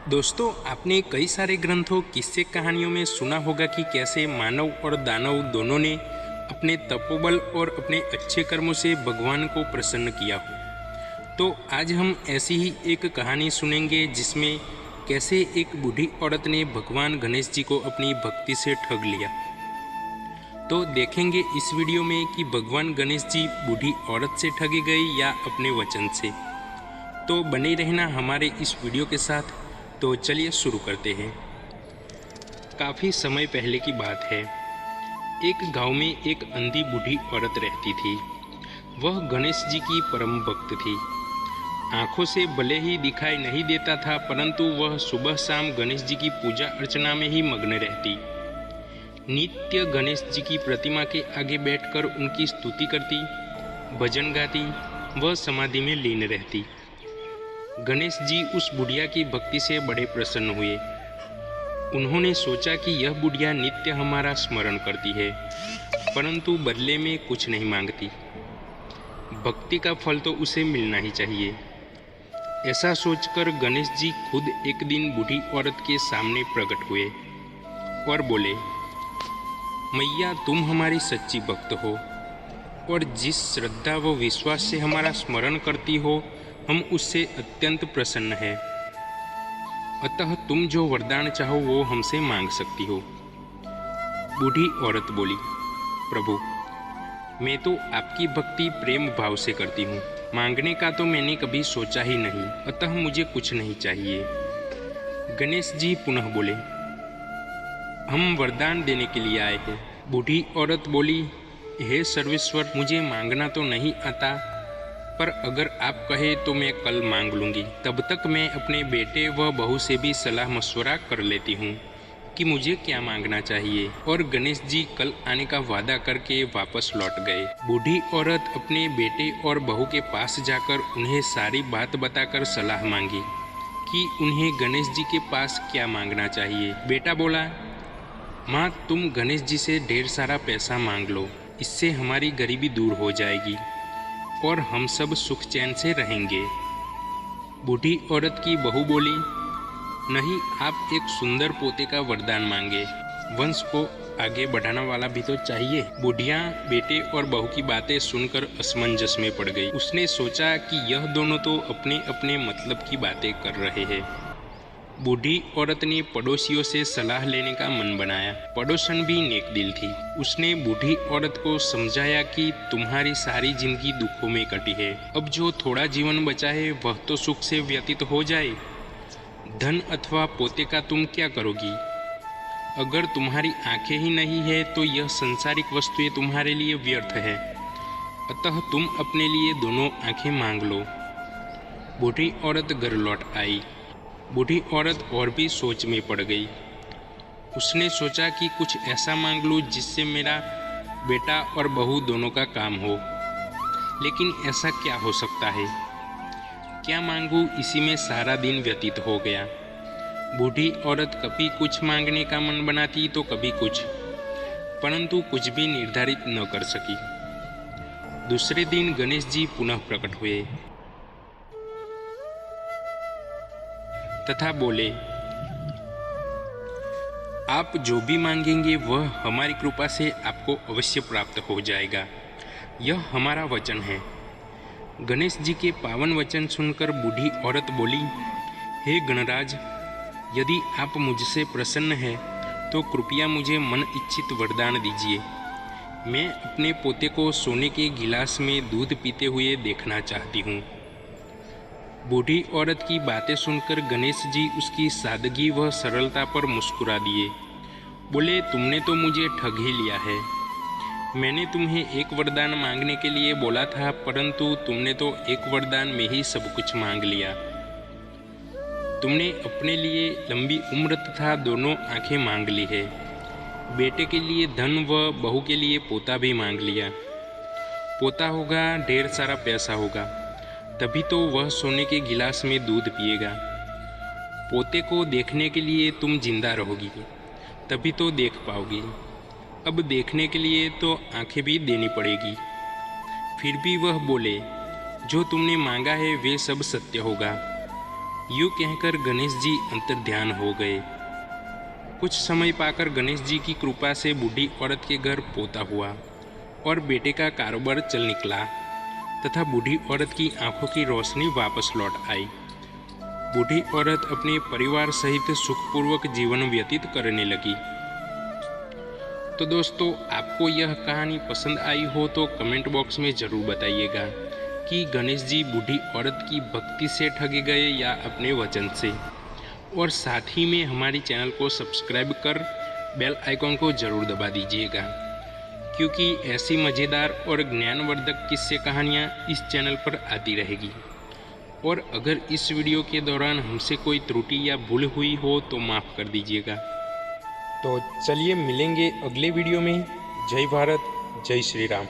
दोस्तों, आपने कई सारे ग्रंथों किस्से कहानियों में सुना होगा कि कैसे मानव और दानव दोनों ने अपने तपोबल और अपने अच्छे कर्मों से भगवान को प्रसन्न किया हो। तो आज हम ऐसी ही एक कहानी सुनेंगे जिसमें कैसे एक बूढ़ी औरत ने भगवान गणेश जी को अपनी भक्ति से ठग लिया। तो देखेंगे इस वीडियो में कि भगवान गणेश जी बूढ़ी औरत से ठगे गए या अपने वचन से। तो बने रहना हमारे इस वीडियो के साथ। तो चलिए शुरू करते हैं। काफ़ी समय पहले की बात है। एक गांव में एक अंधी बूढ़ी औरत रहती थी। वह गणेश जी की परम भक्त थी। आंखों से भले ही दिखाई नहीं देता था, परंतु वह सुबह शाम गणेश जी की पूजा अर्चना में ही मग्न रहती। नित्य गणेश जी की प्रतिमा के आगे बैठकर उनकी स्तुति करती, भजन गाती, वह समाधि में लीन रहती। गणेश जी उस बुढ़िया की भक्ति से बड़े प्रसन्न हुए। उन्होंने सोचा कि यह बुढ़िया नित्य हमारा स्मरण करती है, परंतु बदले में कुछ नहीं मांगती। भक्ति का फल तो उसे मिलना ही चाहिए। ऐसा सोचकर गणेश जी खुद एक दिन बूढ़ी औरत के सामने प्रकट हुए और बोले, मैया, तुम हमारी सच्ची भक्त हो और जिस श्रद्धा व विश्वास से हमारा स्मरण करती हो, हम उससे अत्यंत प्रसन्न हैं। अतः तुम जो वरदान चाहो वो हमसे मांग सकती हो। बूढ़ी औरत बोली, प्रभु, मैं तो आपकी भक्ति प्रेम भाव से करती हूँ। मांगने का तो मैंने कभी सोचा ही नहीं, अतः मुझे कुछ नहीं चाहिए। गणेश जी पुनः बोले, हम वरदान देने के लिए आए हैं। बूढ़ी औरत बोली, हे सर्वेश्वर, मुझे मांगना तो नहीं आता, पर अगर आप कहे तो मैं कल मांग लूँगी। तब तक मैं अपने बेटे व बहू से भी सलाह मशवरा कर लेती हूँ कि मुझे क्या मांगना चाहिए। और गणेश जी कल आने का वादा करके वापस लौट गए। बूढ़ी औरत अपने बेटे और बहू के पास जाकर उन्हें सारी बात बताकर सलाह मांगी कि उन्हें गणेश जी के पास क्या मांगना चाहिए। बेटा बोला, माँ, तुम गणेश जी से ढेर सारा पैसा मांग लो, इससे हमारी गरीबी दूर हो जाएगी और हम सब सुख चैन से रहेंगे। बूढ़ी औरत की बहू बोली, नहीं, आप एक सुंदर पोते का वरदान मांगे। वंश को आगे बढ़ाने वाला भी तो चाहिए। बुढ़िया बेटे और बहू की बातें सुनकर असमंजस में पड़ गई। उसने सोचा कि यह दोनों तो अपने अपने मतलब की बातें कर रहे हैं। बूढ़ी औरत ने पड़ोसियों से सलाह लेने का मन बनाया। पड़ोसन भी नेक दिल थी। उसने बूढ़ी औरत को समझाया कि तुम्हारी सारी जिंदगी दुखों में कटी है, अब जो थोड़ा जीवन बचा है वह तो सुख से व्यतीत हो जाए। धन अथवा पोते का तुम क्या करोगी? अगर तुम्हारी आंखें ही नहीं है तो यह संसारिक वस्तुएं तुम्हारे लिए व्यर्थ है, अतः तुम अपने लिए दोनों आंखें मांग लो। बूढ़ी औरत घर लौट आई। बूढ़ी औरत और भी सोच में पड़ गई। उसने सोचा कि कुछ ऐसा मांग लूँ जिससे मेरा बेटा और बहू दोनों का काम हो। लेकिन ऐसा क्या हो सकता है? क्या मांगूं, इसी में सारा दिन व्यतीत हो गया। बूढ़ी औरत कभी कुछ मांगने का मन बनाती तो कभी कुछ, परंतु कुछ भी निर्धारित न कर सकी। दूसरे दिन गणेश जी पुनः प्रकट हुए तथा बोले, आप जो भी मांगेंगे वह हमारी कृपा से आपको अवश्य प्राप्त हो जाएगा। यह हमारा वचन है। गणेश जी के पावन वचन सुनकर बूढ़ी औरत बोली, हे गणराज, यदि आप मुझसे प्रसन्न हैं तो कृपया मुझे मन इच्छित वरदान दीजिए। मैं अपने पोते को सोने के गिलास में दूध पीते हुए देखना चाहती हूँ। बूढ़ी औरत की बातें सुनकर गणेश जी उसकी सादगी व सरलता पर मुस्कुरा दिए। बोले, तुमने तो मुझे ठग ही लिया है। मैंने तुम्हें एक वरदान मांगने के लिए बोला था, परंतु तुमने तो एक वरदान में ही सब कुछ मांग लिया। तुमने अपने लिए लंबी उम्र तथा दोनों आंखें मांग ली है। बेटे के लिए धन व बहू के लिए पोता भी मांग लिया। पोता होगा, ढेर सारा पैसा होगा, तभी तो वह सोने के गिलास में दूध पिएगा। पोते को देखने के लिए तुम जिंदा रहोगी, तभी तो देख पाओगी। अब देखने के लिए तो आंखें भी देनी पड़ेगी। फिर भी वह बोले, जो तुमने मांगा है वे सब सत्य होगा। यूँ कहकर गणेश जी अंतर्ध्यान हो गए। कुछ समय पाकर गणेश जी की कृपा से बूढ़ी औरत के घर पोता हुआ और बेटे का कारोबार चल निकला तथा बूढ़ी औरत की आंखों की रोशनी वापस लौट आई। बूढ़ी औरत अपने परिवार सहित सुखपूर्वक जीवन व्यतीत करने लगी। तो दोस्तों, आपको यह कहानी पसंद आई हो तो कमेंट बॉक्स में ज़रूर बताइएगा कि गणेश जी बूढ़ी औरत की भक्ति से ठगे गए या अपने वचन से। और साथ ही में हमारी चैनल को सब्सक्राइब कर बेल आइकॉन को ज़रूर दबा दीजिएगा, क्योंकि ऐसी मज़ेदार और ज्ञानवर्धक किस्से कहानियाँ इस चैनल पर आती रहेगी। और अगर इस वीडियो के दौरान हमसे कोई त्रुटि या भूल हुई हो तो माफ़ कर दीजिएगा। तो चलिए मिलेंगे अगले वीडियो में। जय भारत, जय श्री राम।